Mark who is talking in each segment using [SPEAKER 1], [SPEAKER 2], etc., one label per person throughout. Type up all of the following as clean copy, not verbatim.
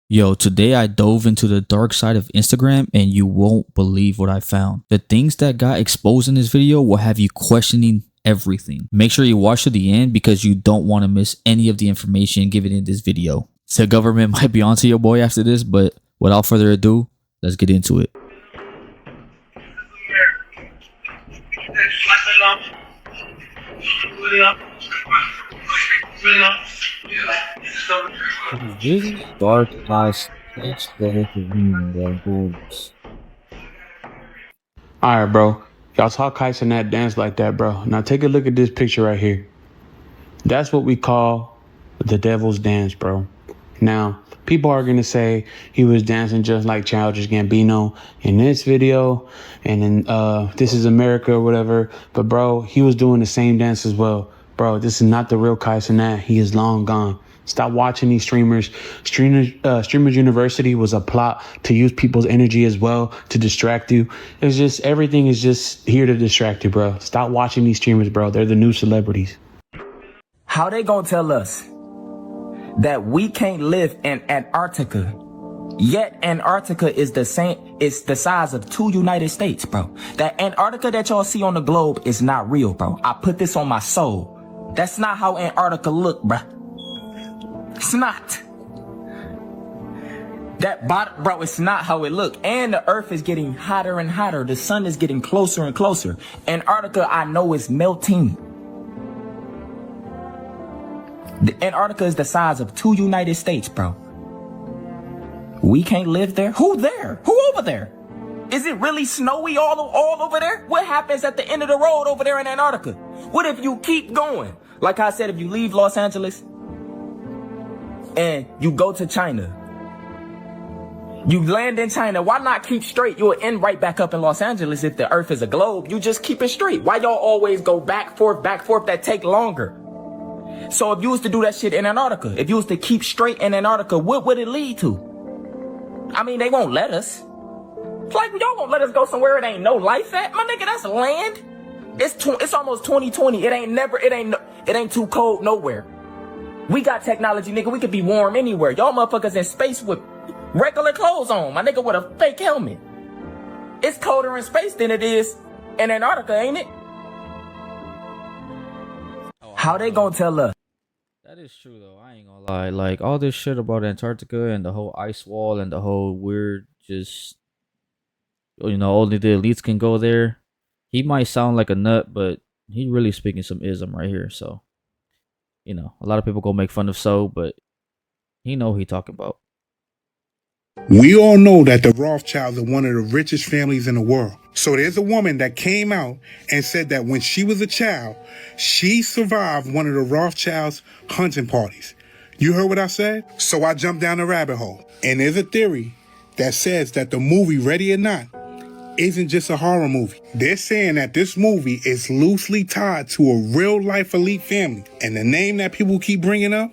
[SPEAKER 1] Yo, today I dove into the dark side of Instagram and you won't believe what I found. The things that got exposed in this video will have you questioning everything. Make sure you watch to the end because you don't want to miss any of the information given in this video. The government might be onto your boy after this, but without further ado, let's get into it. This dark eyes.
[SPEAKER 2] Alright, bro. Y'all saw Kyson that dance like that, bro. Now take a look at this picture right here. That's what we call the devil's dance, bro. Now, people are going to say he was dancing just like Childish Gambino in this video and in This Is America or whatever. But, bro, he was doing the same dance as well. Bro, this is not the real Kyson. He is long gone. Stop watching these streamers. Streamers University was a plot to use people's energy as well to distract you. It's just everything is just here to distract you, bro. Stop watching these streamers, bro. They're the new celebrities.
[SPEAKER 3] How they gonna tell us that we can't live in Antarctica, yet Antarctica is the size of 2 United States, bro? That Antarctica that y'all see on the globe is not real, bro. I put this on my soul. That's not how Antarctica look, bro. It's not. Bro, it's not how it look. And the earth is getting hotter and hotter. The sun is getting closer and closer. Antarctica, I know, is melting. The Antarctica is the size of 2 United States, bro. We can't live there? Who there? Who over there? Is it really snowy all over there? What happens at the end of the road over there in Antarctica? What if you keep going? Like I said, if you leave Los Angeles and you go to China, you land in China, why not keep straight? You'll end right back up in Los Angeles if the earth is a globe. You just keep it straight. Why y'all always go back, forth, that take longer? So if you was to do that shit in Antarctica, if you was to keep straight in Antarctica, what would it lead to? I mean, they won't let us. Like, y'all won't let us go somewhere it ain't no life at? My nigga, that's land. It's almost 2020. It ain't too cold nowhere. We got technology, nigga. We could be warm anywhere. Y'all motherfuckers in space with regular clothes on. My nigga with a fake helmet. It's colder in space than it is in Antarctica, ain't it? How they gonna tell us?
[SPEAKER 1] That is true though. I ain't gonna lie. Like all this shit about Antarctica and the whole ice wall and the whole weird just only the elites can go there. He might sound like a nut, but he really speaking some ism right here. So, a lot of people go make fun of but he know who he talking about.
[SPEAKER 4] We all know that the Rothschilds are one of the richest families in the world. So there's a woman that came out and said that when she was a child, she survived one of the Rothschilds' hunting parties. You heard what I said? So I jumped down the rabbit hole. And there's a theory that says that the movie Ready or Not isn't just a horror movie. They're saying that this movie is loosely tied to a real-life elite family. And the name that people keep bringing up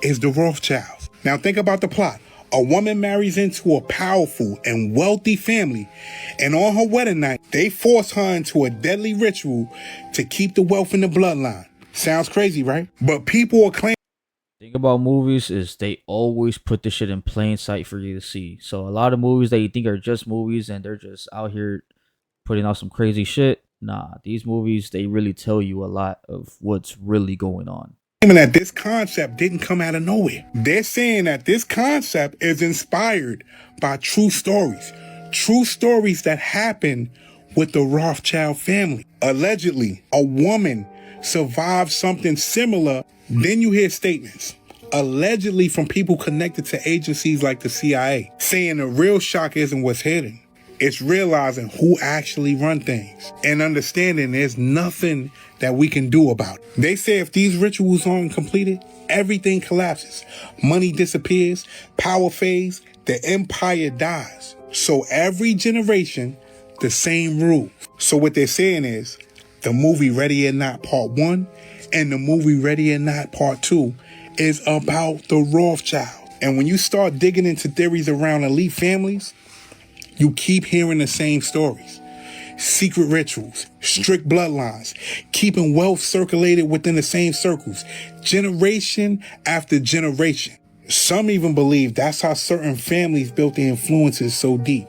[SPEAKER 4] is the Rothschilds. Now think about the plot. A woman marries into a powerful and wealthy family, and on her wedding night, they force her into a deadly ritual to keep the wealth in the bloodline. Sounds crazy, right? But people are claiming.
[SPEAKER 1] Thing about movies is they always put this shit in plain sight for you to see. So a lot of movies that you think are just movies and they're just out here putting out some crazy shit. Nah, these movies, they really tell you a lot of what's really going on.
[SPEAKER 4] That this concept didn't come out of nowhere. They're saying that this concept is inspired by true stories that happened with the Rothschild family. Allegedly, a woman survived something similar. Then you hear statements, allegedly from people connected to agencies like the CIA, saying the real shock isn't what's hidden. It's realizing who actually run things and understanding there's nothing that we can do about it. They say if these rituals aren't completed, everything collapses. Money disappears, power fades, the empire dies. So every generation, the same rules. So what they're saying is the movie Ready or Not Part 1 and the movie Ready or Not Part 2 is about the Rothschild. And when you start digging into theories around elite families, you keep hearing the same stories. Secret rituals, strict bloodlines, keeping wealth circulated within the same circles, generation after generation. Some even believe that's how certain families built their influences so deep.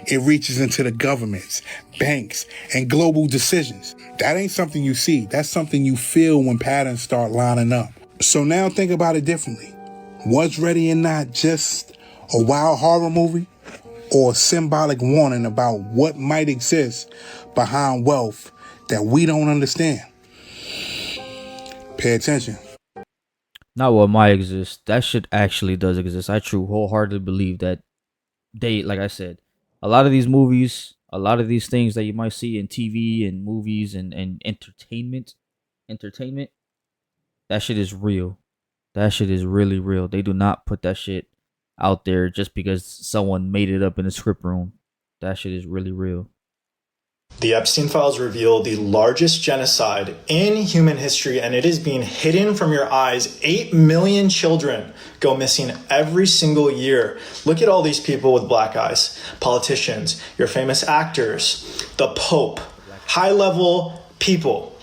[SPEAKER 4] It reaches into the governments, banks, and global decisions. That ain't something you see. That's something you feel when patterns start lining up. So now think about it differently. Was Ready or Not just a wild horror movie or a symbolic warning about what might exist behind wealth that we don't understand? Pay attention.
[SPEAKER 1] Not what might exist. That shit actually does exist. I true wholeheartedly believe that they, like I said, a lot of these movies, a lot of these things that you might see in TV and movies and entertainment, that shit is real. That shit is really real. They do not put that shit out there just because someone made it up in the script room. That shit is really real.
[SPEAKER 5] The Epstein files reveal the largest genocide in human history, and it is being hidden from your eyes. 8 million children go missing every single year. Look at all these people with black eyes: politicians, your famous actors, the Pope, high level people.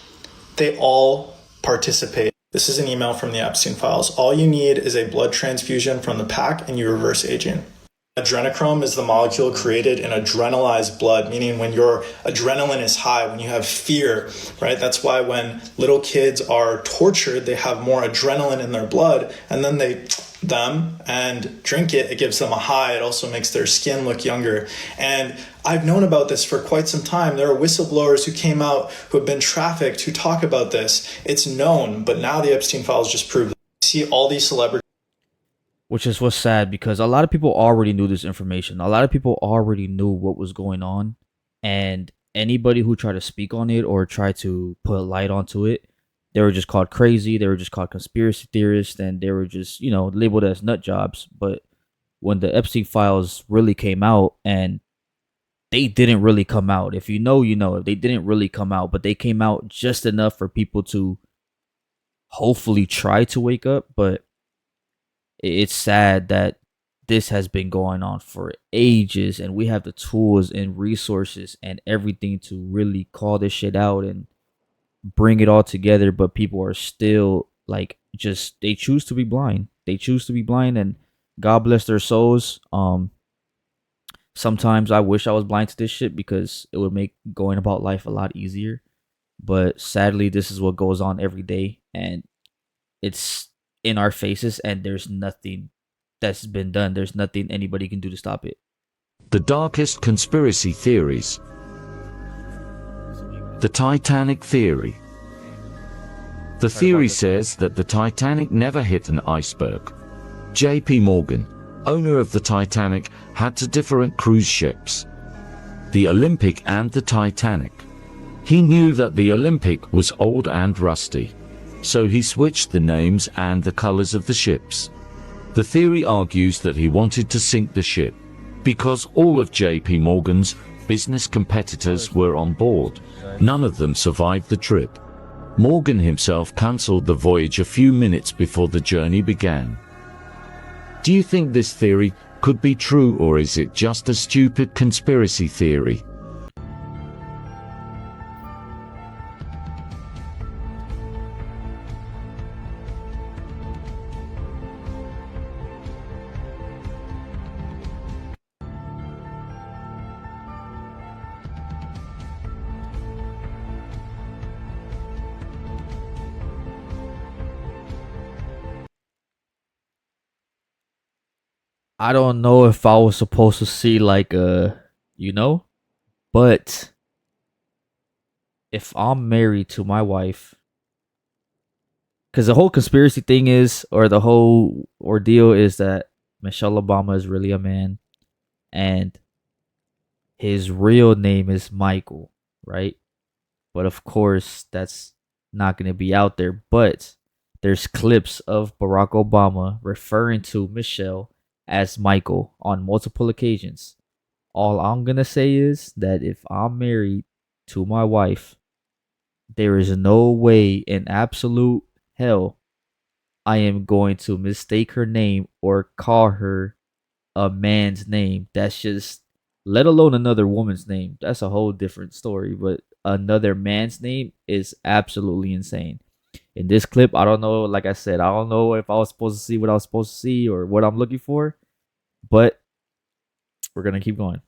[SPEAKER 5] They all participate. This is an email from the Epstein files. All you need is a blood transfusion from the pack, and you reverse aging. Adrenochrome is the molecule created in adrenalized blood, meaning when your adrenaline is high, when you have fear, right? That's why when little kids are tortured, they have more adrenaline in their blood, and then they and drink it. It gives them a high. It also makes their skin look younger. And I've known about this for quite some time. There are whistleblowers who came out, who have been trafficked, who talk about this. It's known, but now the Epstein files just prove that. See all these celebrities.
[SPEAKER 1] Which is what's sad because a lot of people already knew this information. A lot of people already knew what was going on. And anybody who tried to speak on it or tried to put light onto it, they were just called crazy. They were just called conspiracy theorists. And they were just, labeled as nut jobs. But when the Epstein files really came out, and they didn't really come out. If you know, you know. They didn't really come out, but they came out just enough for people to hopefully try to wake up. But it's sad that this has been going on for ages, and we have the tools and resources and everything to really call this shit out and bring it all together, but people are still like, just, they choose to be blind. They choose to be blind, and God bless their souls. Sometimes I wish I was blind to this shit because it would make going about life a lot easier, but sadly this is what goes on every day, and it's in our faces, and there's nothing that's been done. There's nothing anybody can do to stop it.
[SPEAKER 6] The darkest conspiracy theories. The Titanic theory. The theory says that the Titanic never hit an iceberg. J.P. Morgan, owner of the Titanic, had two different cruise ships, the Olympic and the Titanic. He knew that the Olympic was old and rusty, so he switched the names and the colors of the ships. The theory argues that he wanted to sink the ship because all of J.P. Morgan's business competitors were on board. None of them survived the trip. Morgan himself cancelled the voyage a few minutes before the journey began. Do you think this theory could be true, or is it just a stupid conspiracy theory?
[SPEAKER 1] I don't know if I was supposed to see like but if I'm married to my wife, because the whole conspiracy thing is, or the whole ordeal is that Michelle Obama is really a man, and his real name is Michael, right? But of course, that's not going to be out there. But there's clips of Barack Obama referring to Michelle as Michael on multiple occasions. All I'm going to say is that if I'm married to my wife, there is no way in absolute hell I am going to mistake her name or call her a man's name. That's just, let alone another woman's name. That's a whole different story. But another man's name is absolutely insane. In this clip, I don't know. Like I said, I don't know if I was supposed to see what I was supposed to see or what I'm looking for, but we're gonna keep going.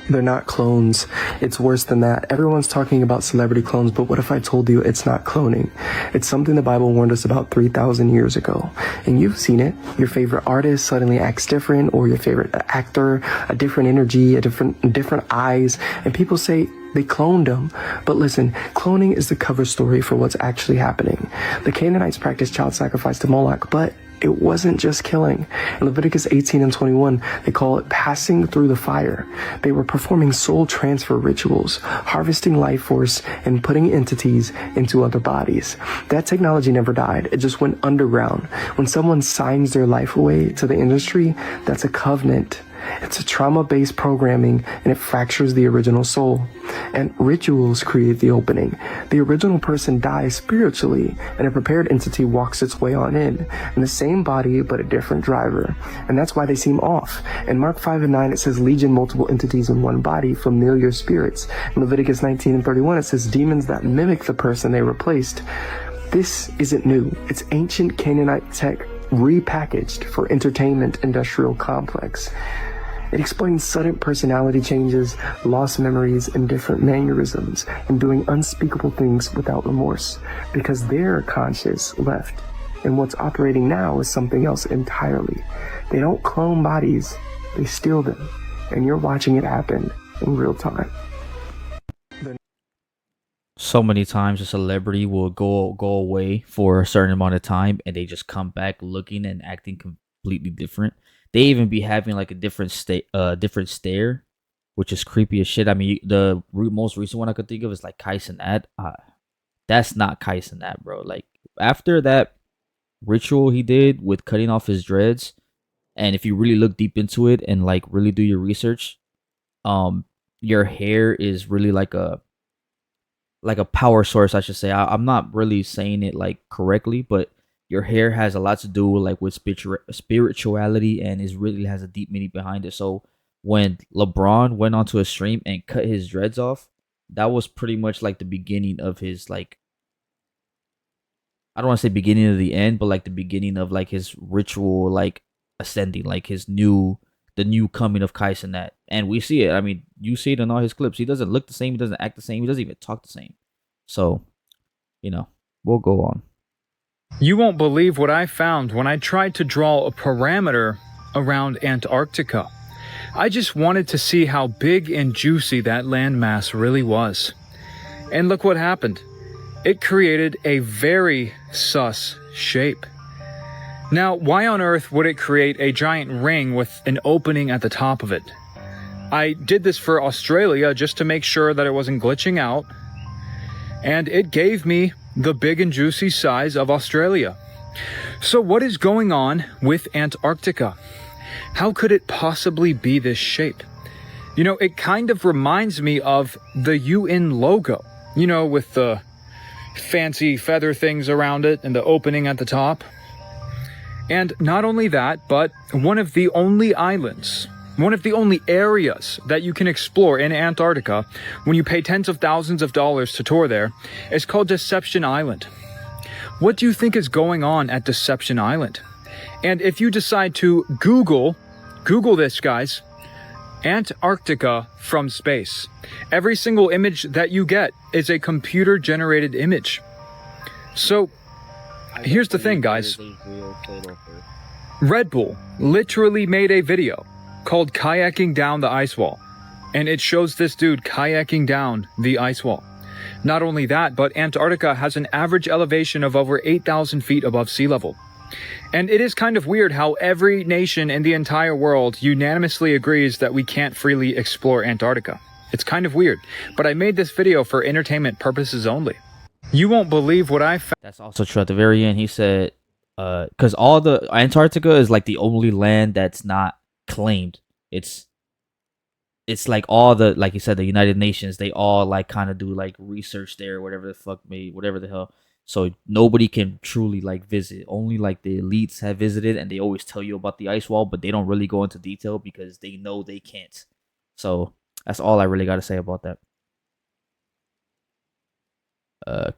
[SPEAKER 7] They're not clones. It's worse than that. Everyone's talking about celebrity clones, but what if I told you it's not cloning? It's something the Bible warned us about 3,000 years ago. And you've seen it. Your favorite artist suddenly acts different, or your favorite actor, a different energy, different eyes, and people say they cloned them. But listen, cloning is the cover story for what's actually happening. The Canaanites practiced child sacrifice to Moloch, but it wasn't just killing. In Leviticus 18 and 21, they call it passing through the fire. They were performing soul transfer rituals, harvesting life force and putting entities into other bodies. That technology never died. It just went underground. When someone signs their life away to the industry, that's a covenant. It's a trauma-based programming, and it fractures the original soul. And rituals create the opening. The original person dies spiritually, and a prepared entity walks its way on in the same body but a different driver. And that's why they seem off. In Mark 5 and 9, it says legion, multiple entities in one body, familiar spirits. In Leviticus 19 and 31, it says demons that mimic the person they replaced. This isn't new. It's ancient Canaanite tech repackaged for entertainment industrial complex. It explains sudden personality changes, lost memories, and different mannerisms, and doing unspeakable things without remorse, because their conscious left, and what's operating now is something else entirely. They don't clone bodies, they steal them, and you're watching it happen in real time.
[SPEAKER 1] So many times a celebrity will go away for a certain amount of time and they just come back looking and acting completely different. They even be having like a different stare, which is creepy as shit. I mean, the most recent one I could think of is like Kaisen Ad. That's not Kaisen Ad, bro. Like after that ritual he did with cutting off his dreads, and if you really look deep into it and like really do your research, your hair is really like a power source, I should say. I'm not really saying it like correctly, but your hair has a lot to do like with spirituality, and it really has a deep meaning behind it. So when LeBron went onto a stream and cut his dreads off, that was pretty much like the beginning of his like, I don't want to say beginning of the end, but like the beginning of like his ritual like ascending, like the new coming of Kaisenat. And we see it. I mean, you see it in all his clips. He doesn't look the same, he doesn't act the same, he doesn't even talk the same. So, we'll go on.
[SPEAKER 8] You won't believe what I found when I tried to draw a parameter around Antarctica. I just wanted to see how big and juicy that landmass really was. And look what happened. It created a very sus shape. Now, why on earth would it create a giant ring with an opening at the top of it? I did this for Australia just to make sure that it wasn't glitching out, and it gave me the big and juicy size of Australia. So what is going on with Antarctica? How could it possibly be this shape? It kind of reminds me of the UN logo, with the fancy feather things around it and the opening at the top. And not only that, but one of the only areas that you can explore in Antarctica when you pay tens of thousands of dollars to tour there is called Deception Island. What do you think is going on at Deception Island? And if you decide to Google this, guys, Antarctica from space, every single image that you get is a computer-generated image. So, here's the thing, guys. Red Bull literally made a video called Kayaking Down the Ice Wall, and it shows this dude kayaking down the ice wall. Not only that, but Antarctica has an average elevation of over 8,000 feet above sea level. And it is kind of weird how every nation in the entire world unanimously agrees that we can't freely explore Antarctica. It's kind of weird, but I made this video for entertainment purposes only. You won't believe what I found.
[SPEAKER 1] That's also true. At the very end, he said, because all the Antarctica is like the only land that's not claimed. It's like all the, like you said, the United Nations, they all like kind of do like research there, whatever the hell. So nobody can truly like visit. Only like the elites have visited, and they always tell you about the ice wall, but they don't really go into detail because they know they can't. So that's all I really got to say about that.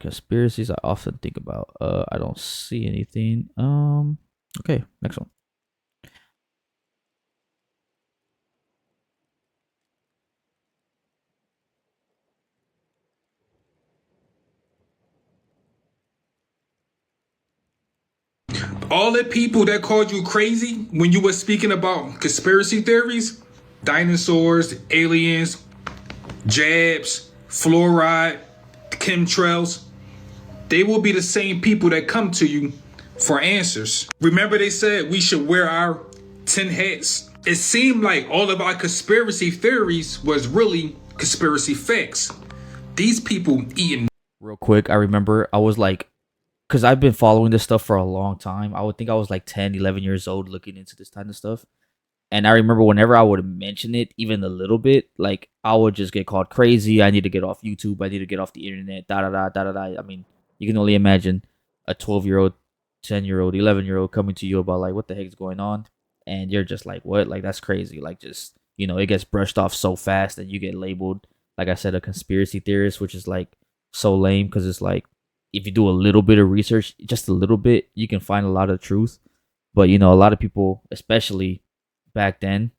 [SPEAKER 1] Conspiracies I often think about. I don't see anything. Okay, next one.
[SPEAKER 9] All the people that called you crazy when you were speaking about conspiracy theories, dinosaurs, aliens, jabs, fluoride, chemtrails, they will be the same people that come to you for answers. Remember they said we should wear our 10 hats? It seemed like all of our conspiracy theories was really conspiracy facts. These people eating.
[SPEAKER 1] Real quick, I remember I was like, because I've been following this stuff for a long time. I would think I was like 10, 11 years old looking into this kind of stuff. And I remember whenever I would mention it, even a little bit, like I would just get called crazy. I need to get off YouTube. I need to get off the internet. Da da da da da da. I mean, you can only imagine a 12-year-old, 10-year-old, 11-year-old coming to you about like what the heck's going on, and you're just like, what? Like that's crazy. Like just it gets brushed off so fast, and you get labeled, like I said, a conspiracy theorist, which is like so lame because it's like if you do a little bit of research, just a little bit, you can find a lot of truth. But a lot of people, especially back then,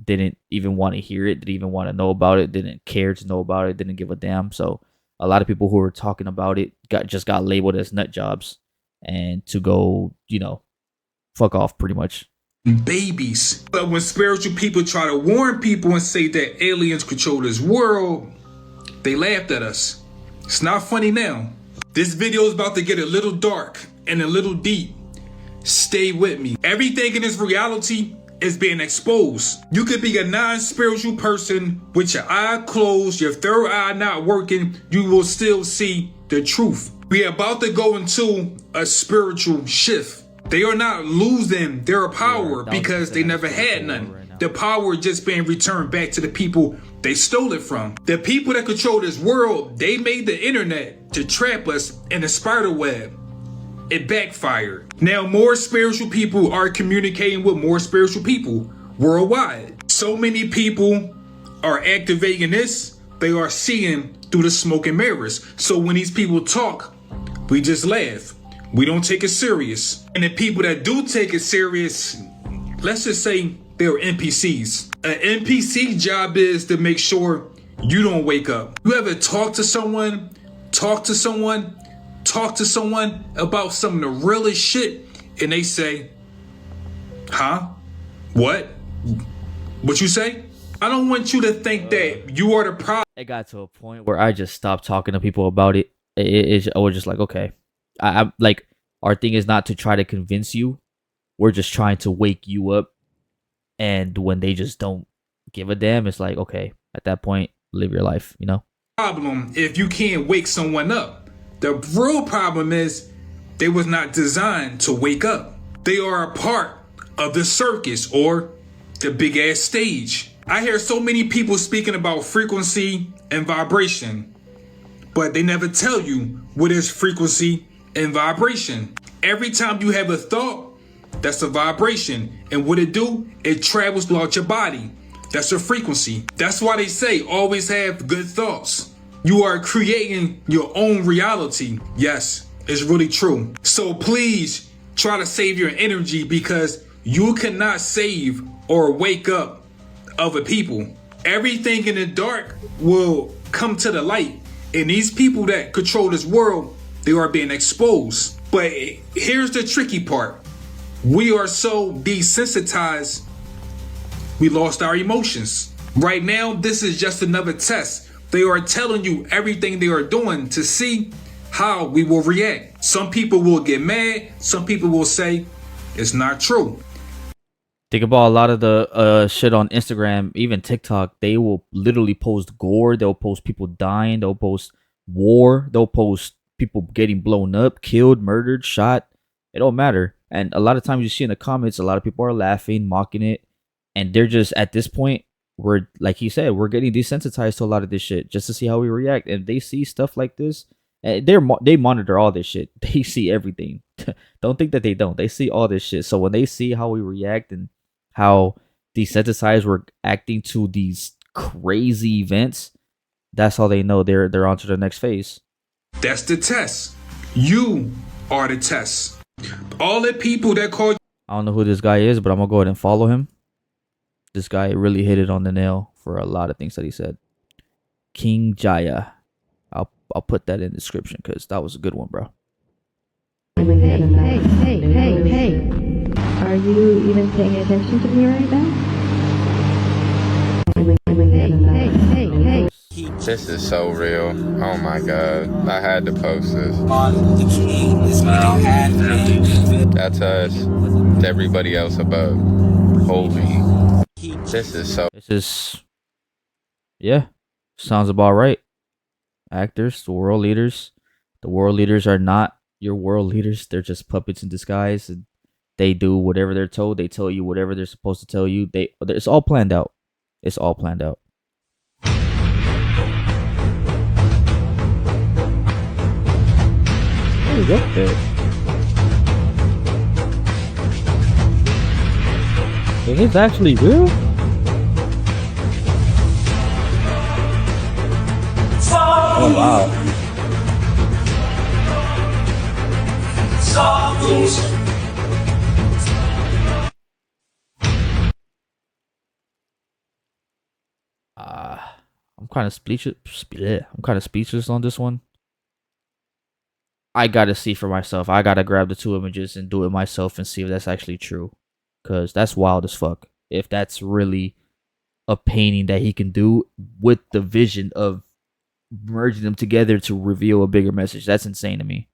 [SPEAKER 1] didn't even want to hear it, didn't even want to know about it, didn't care to know about it, didn't give a damn. So a lot of people who were talking about it got labeled as nut jobs and to go, fuck off pretty much.
[SPEAKER 9] Babies. But when spiritual people try to warn people and say that aliens control this world, they laughed at us. It's not funny now. This video is about to get a little dark and a little deep. Stay with me. Everything in this reality is being exposed. You could be a non-spiritual person with your eye closed, your third eye not working, you will still see the truth. We are about to go into a spiritual shift. They are not losing their power because they never had none. The power just being returned back to the people they stole it from. The people that control this world, they made the internet to trap us in a spider web. It backfired. Now more spiritual people are communicating with more spiritual people worldwide. So many people are activating this, they are seeing through the smoke and mirrors. So when these people talk, we just laugh. We don't take it serious. And the people that do take it serious, let's just say they're NPCs. An NPC job is to make sure you don't wake up. You ever talk to someone about some of the realest shit and they say, huh? What? What you say? I don't want you to think that you are the problem.
[SPEAKER 1] It got to a point where I just stopped talking to people about it. I was just like, okay. I'm like, our thing is not to try to convince you. We're just trying to wake you up. And when they just don't give a damn, it's like, okay, at that point, live your life,
[SPEAKER 9] Problem if you can't wake someone up. The real problem is they was not designed to wake up. They are a part of the circus or the big ass stage. I hear so many people speaking about frequency and vibration, but they never tell you what is frequency and vibration. Every time you have a thought, that's a vibration. And what it do, it travels throughout your body. That's a frequency. That's why they say always have good thoughts. You are creating your own reality. Yes, it's really true. So please try to save your energy because you cannot save or wake up other people. Everything in the dark will come to the light. And these people that control this world, they are being exposed. But here's the tricky part. We are so desensitized, we lost our emotions. Right now, this is just another test. They are telling you everything they are doing to see how we will react. Some people will get mad. Some people will say it's not true.
[SPEAKER 1] Think about a lot of the shit on Instagram, even TikTok. They will literally post gore. They'll post people dying. They'll post war. They'll post people getting blown up, killed, murdered, shot. It don't matter. And a lot of times you see in the comments, a lot of people are laughing, mocking it. And they're just, at this point, we're, like he said, we're getting desensitized to a lot of this shit just to see how we react. And if they see stuff like this, they monitor all this shit. They see everything. Don't think that they don't. They see all this shit. So when they see how we react and how desensitized we're acting to these crazy events, that's how they know they're on to the next phase.
[SPEAKER 9] That's the test. You are the test. All the people that call
[SPEAKER 1] I don't know who this guy is, but I'm gonna go ahead and follow him. This guy really hit it on the nail for a lot of things that he said. King Jaya. I'll put that in the description because that was a good one, bro.
[SPEAKER 10] Hey. Are you even paying attention to me right now? Hey.
[SPEAKER 11] This is so real. Oh my god. I had to post this. That's us. To everybody else above. Holy. This is so.
[SPEAKER 1] This is, yeah, sounds about right. Actors, the world leaders. The world leaders are not your world leaders. They're just puppets in disguise. And they do whatever they're told. They tell you whatever they're supposed to tell you. It's all planned out. It's all planned out. What is up there? Is this actually real? Oh wow. I'm kind of speechless. I'm kind of speechless on this one. I gotta see for myself. I gotta grab the 2 images and do it myself and see if that's actually true. Cause that's wild as fuck. If that's really a painting that he can do with the vision of merging them together to reveal a bigger message, that's insane to me.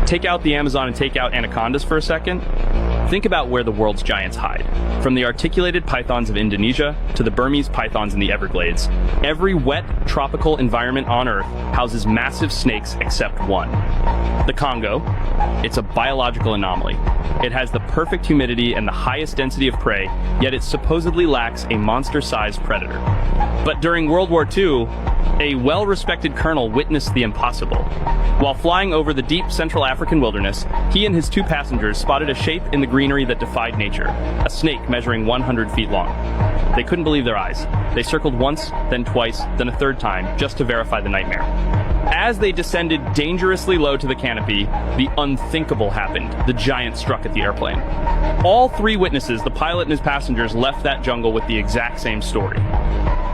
[SPEAKER 12] Take out the Amazon and take out anacondas for a second. Think about where the world's giants hide. From the articulated pythons of Indonesia to the Burmese pythons in the Everglades, every wet, tropical environment on Earth houses massive snakes except one. The Congo. It's a biological anomaly. It has the perfect humidity and the highest density of prey, yet it supposedly lacks a monster-sized predator. But during World War II, a well-respected colonel witnessed the impossible. While flying over the deep Central African wilderness, he and his 2 passengers spotted a shape in the greenery that defied nature, a snake measuring 100 feet long. They couldn't believe their eyes. They circled once, then twice, then a 3rd time, just to verify the nightmare. As they descended dangerously low to the canopy, the unthinkable happened. The giant struck at the airplane. All 3 witnesses, the pilot and his passengers, left that jungle with the exact same story.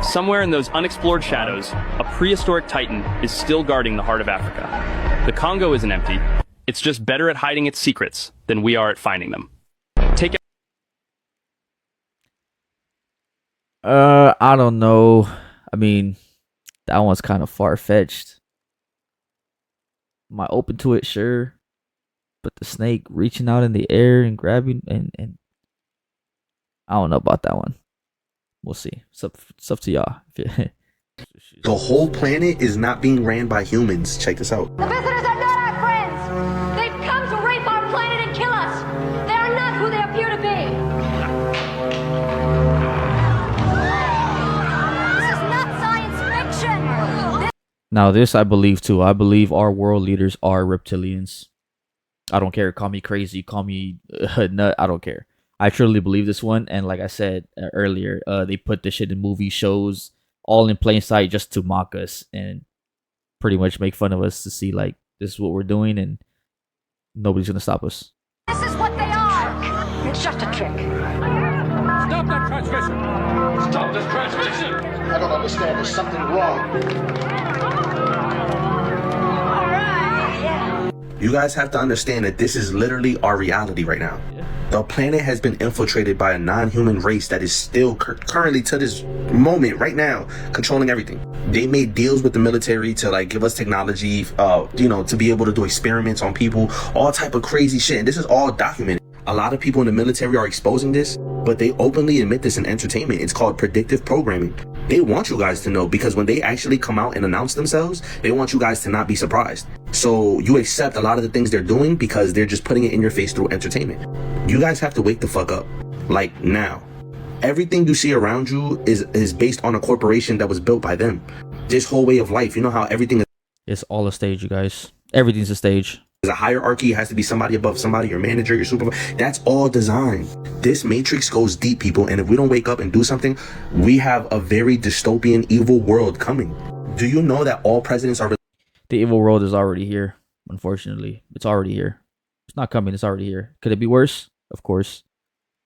[SPEAKER 12] Somewhere in those unexplored shadows, a prehistoric titan is still guarding the heart of Africa. The Congo isn't empty. It's just better at hiding its secrets than we are at finding them. Take
[SPEAKER 1] I don't know. I mean, that one's kind of far-fetched. Am I open to it? Sure. But the snake reaching out in the air and grabbing and I don't know about that one. We'll see. It's up to y'all.
[SPEAKER 13] The whole planet is not being ran by humans. Check this out.
[SPEAKER 14] The visitors are not our friends. They've come to rape our planet and kill us. They are not who they appear to be. This is not science fiction.
[SPEAKER 1] Now this I believe too. I believe our world leaders are reptilians. I don't care. Call me crazy. Call me nut. I don't care. I truly believe this one. And like I said earlier, they put this shit in movie shows, all in plain sight, just to mock us and pretty much make fun of us to see like this is what we're doing and nobody's gonna stop us.
[SPEAKER 14] This is what they are. It's just a trick.
[SPEAKER 15] Stop that transmission! Stop this transmission!
[SPEAKER 16] I don't understand. There's something wrong.
[SPEAKER 14] All right. Yeah.
[SPEAKER 13] You guys have to understand that this is literally our reality right now. The planet has been infiltrated by a non-human race that is still currently to this moment right now controlling everything. They made deals with the military to like give us technology, to be able to do experiments on people, all type of crazy shit. And this is all documented. A lot of people in the military are exposing this, but they openly admit this in entertainment. It's called predictive programming. They want you guys to know because when they actually come out and announce themselves, they want you guys to not be surprised. So you accept a lot of the things they're doing because they're just putting it in your face through entertainment. You guys have to wake the fuck up. Like now. Everything you see around you is based on a corporation that was built by them. This whole way of life, you know how everything is...
[SPEAKER 1] It's all a stage, you guys. Everything's a stage.
[SPEAKER 13] There's a hierarchy, it has to be somebody above somebody, your manager, your supervisor. That's all design. This matrix goes deep, people, and if we don't wake up and do something, we have a very dystopian, evil world coming. Do you know that all presidents are...
[SPEAKER 1] The evil world is already here. Unfortunately, it's already here. It's not coming. It's already here. Could it be worse? Of course.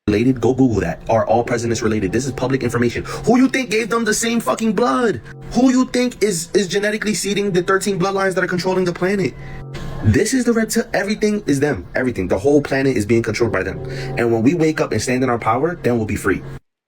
[SPEAKER 13] Related? Go Google that. Are all presidents related? This is public information. Who you think gave them the same fucking blood? Who you think is genetically seeding the 13 bloodlines that are controlling the planet? This is the reptile. Everything is them. Everything. The whole planet is being controlled by them. And when we wake up and stand in our power, then we'll be free.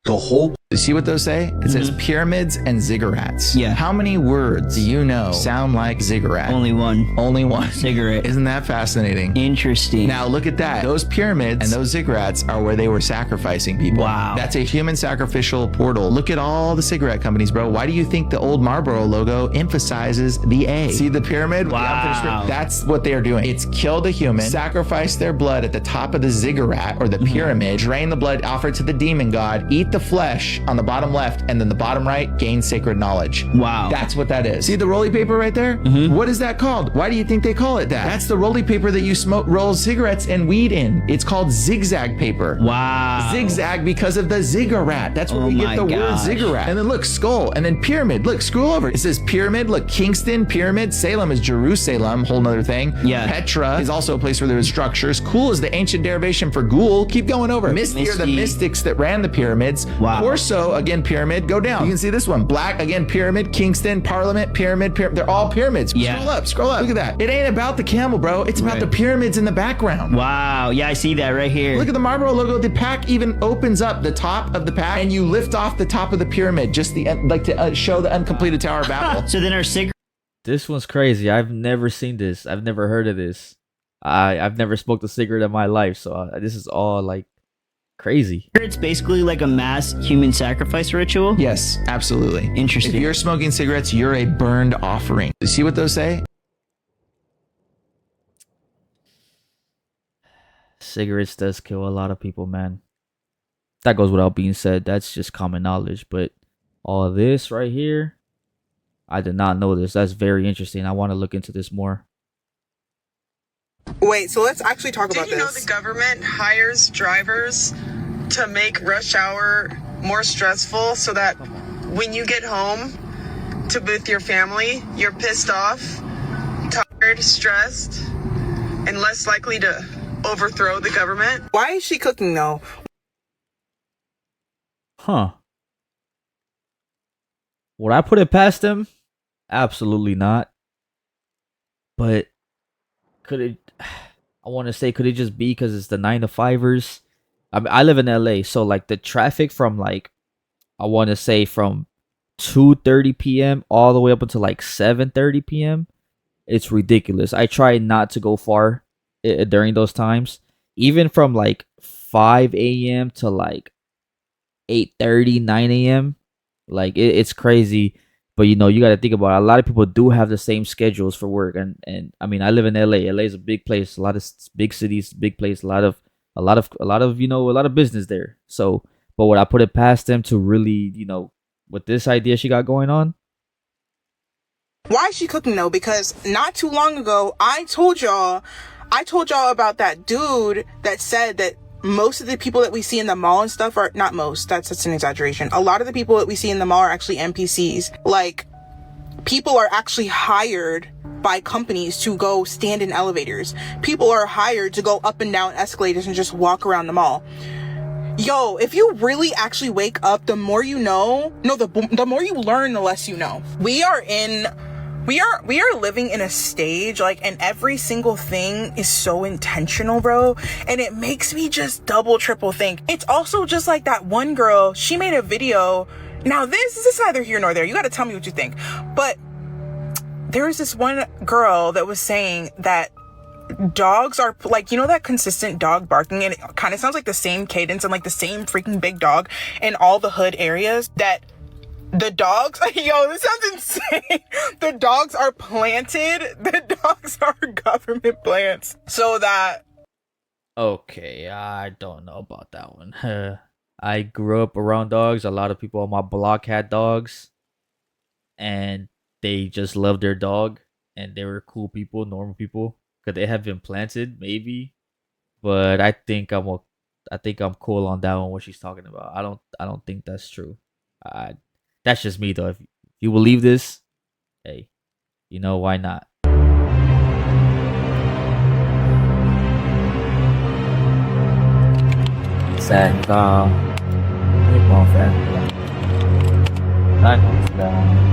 [SPEAKER 13] The whole.
[SPEAKER 17] You see what those say? It says pyramids and ziggurats. Yeah. How many words do you know sound like ziggurat? Only one. Only one. Ziggurat. Isn't that fascinating? Interesting. Now look at that. Those pyramids and those ziggurats are where they were sacrificing people. Wow. That's a human sacrificial portal. Look at all the cigarette companies, bro. Why do you think the old Marlboro logo emphasizes the A? See the pyramid? Wow. That's what they are doing. It's kill the human, sacrifice their blood at the top of the ziggurat or the pyramid, drain the blood, offer it to the demon god, eat the flesh on the bottom left, and then the bottom right, gain sacred knowledge. Wow. That's what that is. See the roly paper right there? What is that called? Why do you think they call it that? That's the roly paper that you roll cigarettes and weed in. It's called zigzag paper. Wow. Zigzag because of the ziggurat. That's where we get the word ziggurat. And then look, skull, and then pyramid. Look, scroll over. It says pyramid. Look, Kingston, pyramid. Salem is Jerusalem, whole nother thing. Yeah. Petra is also a place where there was structures. Cool is the ancient derivation for ghoul. Keep going over. Misty are the mystics that ran the pyramids. Wow. Corso, again, pyramid. Go down. You can see this one. Black, again, pyramid. Kingston, Parliament, pyramid. They're all pyramids. Yeah. Scroll up, scroll up. Look at that. It ain't about the camel, bro. It's about the pyramids in the background. Wow. Yeah, I see that right here. Look at the Marlboro logo. The pack even opens up the top of the pack, and you lift off the top of the pyramid, just the like to show the uncompleted Tower of Babel. So then our cigarette.
[SPEAKER 1] This one's crazy. I've never seen this. I've never heard of this. I've never smoked a cigarette in my life, so this is all like crazy.
[SPEAKER 17] It's basically like a mass human sacrifice ritual? Yes, absolutely. Interesting. If you're smoking cigarettes, you're a burned offering. You see what those say?
[SPEAKER 1] Cigarettes does kill a lot of people, man. That goes without being said. That's just common knowledge. But all of this right here, I did not know this. That's very interesting. I want to look into this more.
[SPEAKER 18] Wait, so let's actually talk about this.
[SPEAKER 19] Did you know the government hires drivers to make rush hour more stressful so that when you get home to with your family, you're pissed off, tired, stressed, and less likely to overthrow the government?
[SPEAKER 18] Why is she cooking though?
[SPEAKER 1] Huh. Would I put it past them? Absolutely not. But could it, I want to say, could it just be because it's the 9 to 5ers? I mean, I live in LA, so like the traffic from like, I want to say from 2:30 p.m. all the way up until like 7:30 p.m. It's ridiculous. I try not to go far during those times. Even from like 5 a.m. to like 8:30, 9 a.m. Like it's crazy. But you know, you got to think about it. A lot of people do have the same schedules for work, and I mean, I live in LA. LA is a big place, a lot of big cities, big place, a lot of you know, a lot of business there. So, but would I put it past them to really, you know, with this idea she got going on?
[SPEAKER 18] Why is she cooking though? Because not too long ago, I told y'all about that dude that said that most of the people that we see in the mall and stuff are not most, that's an exaggeration. A lot of the people that we see in the mall are actually NPCs. Like, people are actually hired by companies to go stand in elevators. People are hired to go up and down escalators and just walk around the mall. Yo, if you really actually wake up, the more you know, the more you learn, the less you know. We are living in a stage, like, and every single thing is so intentional, bro. And it makes me just double, triple think. It's also just like that one girl, she made a video. Now, this is neither here nor there. You got to tell me what you think. But there was this one girl that was saying that dogs are like, you know, that consistent dog barking, and it kind of sounds like the same cadence and like the same freaking big dog in all the hood areas, that the dogs, yo, this sounds insane. The dogs are planted. The dogs are government plants. So that.
[SPEAKER 1] Okay, I don't know about that one. I grew up around dogs. A lot of people on my block had dogs. And they just loved their dog. And they were cool people, normal people. Could they have been planted? Maybe. But I think I'm cool on that one, what she's talking about. I don't think that's true. That's just me though. If you believe this, hey, you know, why not? sad. LeBron fan. I know it's bad.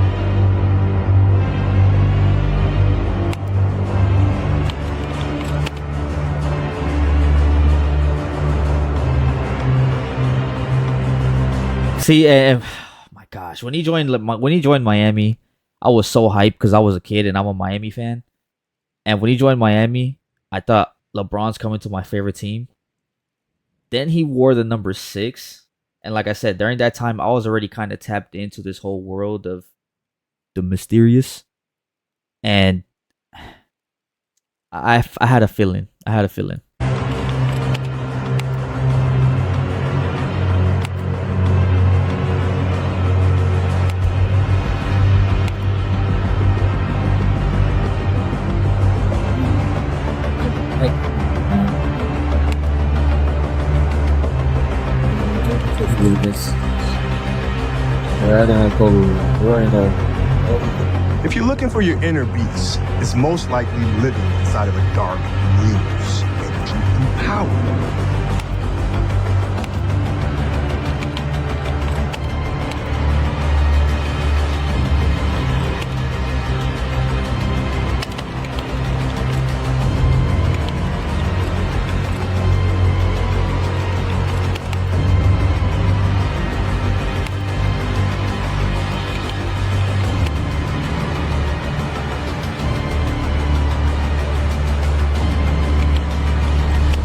[SPEAKER 1] See, my gosh, when he joined Miami, I was so hyped because I was a kid and I'm a Miami fan. And when he joined Miami, I thought LeBron's coming to my favorite team. Then he wore the number 6, and like I said, during that time, I was already kind of tapped into this whole world of the mysterious, and I had a feeling. I had a feeling.
[SPEAKER 20] If you're looking for your inner beast, it's most likely living inside of a dark, loose, and deeply powerful.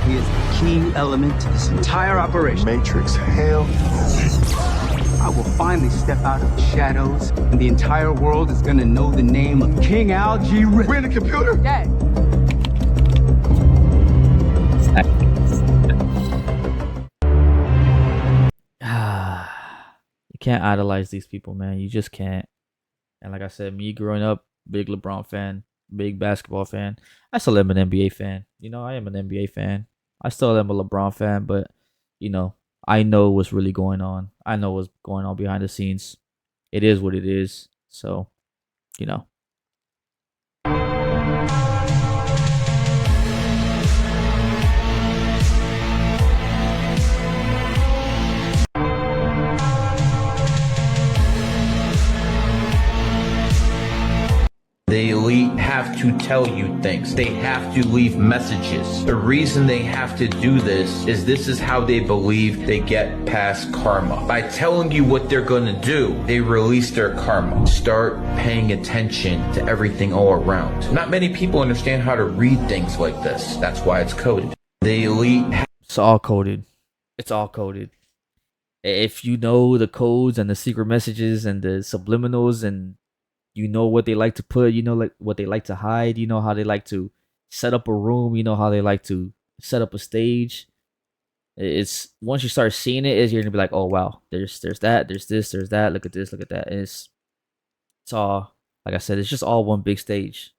[SPEAKER 21] He is the key element to this entire operation.
[SPEAKER 20] Matrix, hell.
[SPEAKER 21] I will finally step out of the shadows, and the entire world is gonna know the name of King Algae Rip.
[SPEAKER 20] We're in the computer?
[SPEAKER 21] Yeah.
[SPEAKER 1] You can't idolize these people, man. You just can't. And like I said, me growing up, big LeBron fan, big basketball fan. I still am an NBA fan. I am an NBA fan. I still am a LeBron fan, but I know what's really going on. I know what's going on behind the scenes. It is what it is. So, you know.
[SPEAKER 22] The elite have to tell you things. They have to leave messages. The reason they have to do this is how they believe they get past karma. By telling you what they're gonna do, they release their karma. Start paying attention to everything all around. Not many people understand how to read things like this. That's why it's coded. The elite...
[SPEAKER 1] It's all coded. It's all coded. If you know the codes and the secret messages and the subliminals and you know what they like to put, like what they like to hide, how they like to set up a room, how they like to set up a stage. It's once you start seeing it, you're gonna be like, oh wow, there's that, there's this, there's that, look at this, look at that. And it's all, like I said, it's just all one big stage.